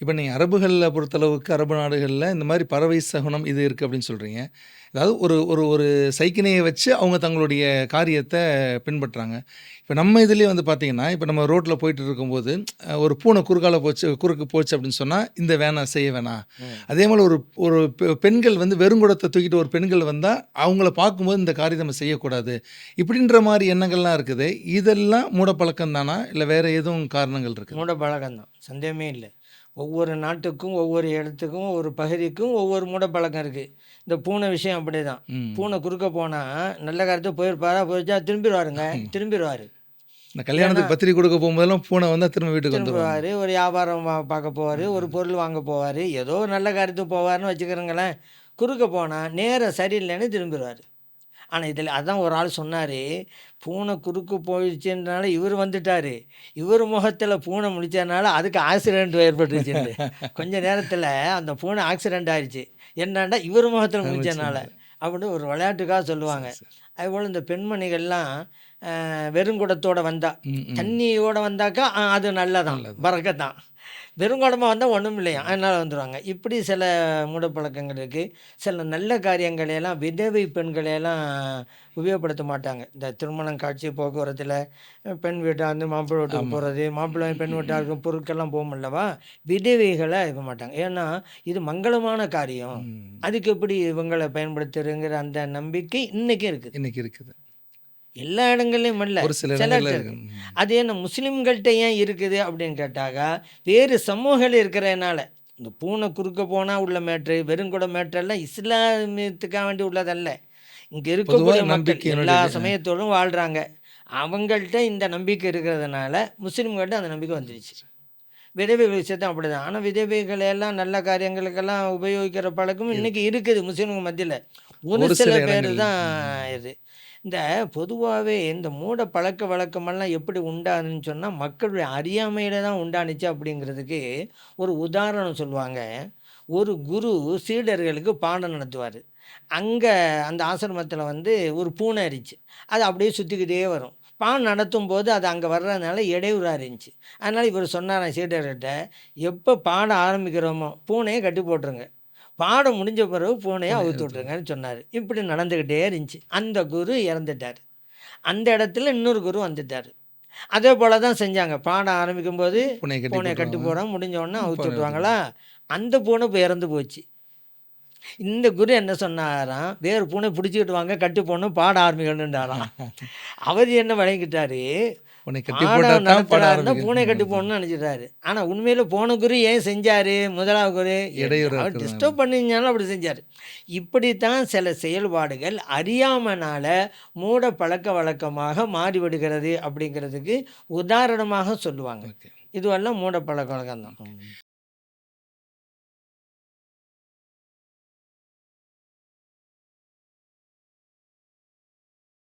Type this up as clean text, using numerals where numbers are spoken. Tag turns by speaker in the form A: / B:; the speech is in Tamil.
A: இப்ப நீங்க அரபுகள்ல பொறுத்தளவுக்கு, அரபு நாடுகள்ல இந்த மாரி பறவை சகுனம் இது இருக்கு அப்படின்னு சொல்றீங்க. அதாவது ஒரு ஒரு ஒரு சைக்கினைய வச்சு அவங்க தங்களுடைய காரியத்த பின்பற்றாங்க. இப்ப நம்ம இதுலயே வந்து பார்த்தீங்கன்னா, இப்ப நம்ம ரோட்ல போயிட்டு இருக்கும்போது, ஒரு பூனை குறுக்கு போச்சு அப்படின்னு சொன்னா, இந்த வேணாம் செய்ய வேணாம்.
B: ம்.
A: அதே மாரி ஒரு ஒரு பெண்கள் வந்து வெறுங்குடத்த தூக்கிட்டு ஒரு பெண்கள் வந்தா, அவங்கள பார்க்கும்போது இந்த காரியத்த நம்ம செய்யக்கூடாது. இப்படின்ற மாரி எண்ணங்கள்லாம் இருக்குது. இதெல்லாம் மூடப்பழக்கம் தானா? இல்ல வேற எதுவும் காரணங்கள் இருக்குதா?
B: மூட பழக்கம் தான். சந்தேகமே இல்ல. ஒவ்வொரு நாட்டுக்கும், ஒவ்வொரு இடத்துக்கும், ஒரு பகுதிக்கும் ஒவ்வொரு மூடப்பழக்கம் இருக்கு. இந்த பூனை விஷயம் அப்படிதான்.
A: ம்.
B: பூனை குறுக்க போனா, நல்ல காரியத்துக்கு போயிருப்பாரா, போயிருச்சா திரும்பிருவாருங்க. திரும்பிருவாரு.
A: இந்த
B: ஏன்னா
A: கல்யாணத்துக்கு பத்திரிக்கை குடுக்க போம்போதெல்லாம் பூனை வந்தா திரும்ப வீட்டுக்கு வந்துருவாங்க.
B: திரும்புவாரு. ஒரு வியாபாரம் பார்க்க போவாரு. ஒரு
A: ம்.
B: பொருள் வாங்க போவாரு. ஏதோ ஒரு நல்ல காரியத்துக்கு போவாருன்னு வச்சுக்கிறோங்களேன். குறுக்க போனா, நேரம் சரியில்லைன்னு திரும்பிருவாரு. ஆனா, இதில அதான் ஒரு ஆள் சொன்னாரு, பூனை குறுக்கு போயிடுச்சுன்றனால இவரு வந்துட்டாரு. இவரு முகத்தில பூனை முழிச்சதுனால அதுக்கு ஆக்சிடென்ட் ஏற்பட்டுருச்சுன்னு. கொஞ்ச நேரத்தில அந்த பூனை ஆக்சிடென்ட் ஆயிருச்சு. என்னான்டா இவரு முகத்தில முழிச்சதுனால.
A: நிச்சயமா.
B: அப்படின்னு ஒரு விளையாட்டுக்காக சொல்லுவாங்க.
A: சரி, சரி.
B: அதுபோல இந்த பெண்மணிகள்லாம் வெறுங்குடத்தோட வந்தா,
A: ம், ம்.
B: தண்ணியோட வந்தாக்கா அது நல்லதான்,
A: நல்லது.
B: பரக்கத் தான். வெறுங்குடமா வந்தா ஒண்ணும் இல்லையாம். அதனால வந்துருவாங்க. இப்படி சில மூடப்பழக்கங்கள் இருக்கு. சில நல்ல காரியங்களையெல்லாம் விதவை பெண்களையெல்லாம் உபயோகப்படுத்த மாட்டாங்க. இந்த திருமணம் காட்சி போக்குவரத்தில பெண் வீட்டார்ந்து மாப்பிள்ளை வீட்டுக்கு
A: ஆமா.
B: போறது, மாப்பிள்ளை பெண் வீட்டாருக்கு பொருட்கள்லாம் போகுமல்லவா? விதவைகளா இருக்க மாட்டாங்க. ஏன்னா, இது மங்களமான காரியம்.
A: ம்.
B: அதுக்கு எப்படி இவங்கள பயன்படுத்துறதுங்கிற அந்த நம்பிக்கை இன்னைக்கும் இருக்குது.
A: இன்னைக்கு இருக்குது.
B: எல்லா இடங்கள்லயும் இல்ல.
A: ஒரு சில இடங்கள்ல
B: சிலர்ட்ட
A: இருக்கு.
B: இருக்கு.
A: ம்.
B: அது என்ன முஸ்லிம்கள்ட்ட ஏன் இருக்குது அப்படின்னு கேட்டாக்கா, வேறு சமூகங்கள் இருக்கிறதுனால. இந்த பூனை குறுக்க போனா உள்ள மேட்ரு, வெறுங்குட மேட்டர்லாம் இஸ்லாமியத்துக்காக வேண்டி உள்ளதல்ல. இங்க
A: பொதுவா
B: இருக்கக்கூடிய மக்கள் எல்லா
A: நம்பிக்கையினுடைய
B: சமயத்தோடும் வாழ்றாங்க. அவங்கள்ட்ட இந்த நம்பிக்கை இருக்கிறதுனால, முஸ்லிம்கள்ட்ட அந்த நம்பிக்கை வந்துருச்சு. விதவைகள் விஷயத்தும் அப்படிதான். ஆனா விதவைகளை எல்லாம் நல்ல காரியங்களுக்கெல்லாம் உபயோகிக்கிற பழக்கம் இன்னைக்கு
A: இருக்கு.
B: இருக்குது முஸ்லிம்ங்க மத்தியில. ஒரு
A: ஒரு
B: சில
A: சில
B: பேரு
A: இடங்கள்ல.
B: தான்
A: ம்.
B: இது. இந்த பொதுவாவே இந்த மூட பழக்கவழக்கமெல்லாம் எப்படி உண்டானுன்னு சொன்னா, மக்களுடைய அறியாமையில தான் உண்டானுச்சு அப்படிங்கிறதுக்கு ஒரு உதாரணம் சொல்லுவாங்க. ஒரு குரு சீடர்களுக்கு பாடம் நடத்துவாரு. அங்க அந்த ஆசிரமத்தில வந்து ஒரு பூனை இருந்துச்சு. அது அப்படியே சுத்திக்கிட்டே வரும். பாடம் நடத்தும்போது அது அங்க வர்றதுனால இடையூறா இருந்துச்சு. அதனால இவரு சொன்னாராம் சீடர்கிட்ட, "எப்ப பாடம் ஆரம்பிக்கிறோமோ, பூனைய கட்டி போட்டுருங்க. பாடம் முடிஞ்ச பிறகு பூனைய
A: பூனை
B: அவுத்து
A: அது
B: விட்டுருங்கன்னு" சொன்னாரு. இப்படி நடந்துக்கிட்டே இருந்துச்சு. அந்த குரு இறந்துட்டாரு. அந்த இடத்துல இன்னொரு குரு வந்துட்டாரு. அதே போல தான் செஞ்சாங்க. பாடம் ஆரம்பிக்கும்போது
A: பூனைய கட்டி
B: பூனைய கட்டி
A: போட்டுருவாங்க.
B: போடாம முடிஞ்ச உடனே அவுத்து
A: பூனை
B: விட்டுருவாங்களா,
A: எடுத்துக்கும்.
B: அந்த பூனை இப்ப இறந்து போச்சு. இந்த குரு என்ன சொன்னாராம், வேறு பூனை பிடிச்சுக்கிட்டு வாங்க, கட்டி போடணும், பாடம் ஆரம்பிக்கணுன்றாராம். அவரு என்ன விளங்கிட்டாரு,
A: பூனை கட்டி போட்டா
B: பாடம்
A: தான் பாட
B: நடத்துறாருன்னா பூனை கட்டி
A: ஆரம்பிக்கும்.
B: போடணும்னு நினச்சிட்டாரு. ஆனா உண்மையில போன குரு ஏன் செஞ்சாரு? 1வது குரு
A: இடையூறா
B: அவர்
A: இருக்கிறதுனால.
B: டிஸ்டர்ப் பண்ணிருந்தாலும் அப்படி செஞ்சாரு. இப்படித்தான் சில செயல்பாடுகள் அறியாமனால மூட பழக்கவழக்கமாக மாறிவிடுகிறது அப்படிங்கிறதுக்கு உதாரணமாக சொல்லுவாங்க.
A: ஓகே.
B: இதுவெல்லாம் மூட பழக்கவழக்கம் தான்.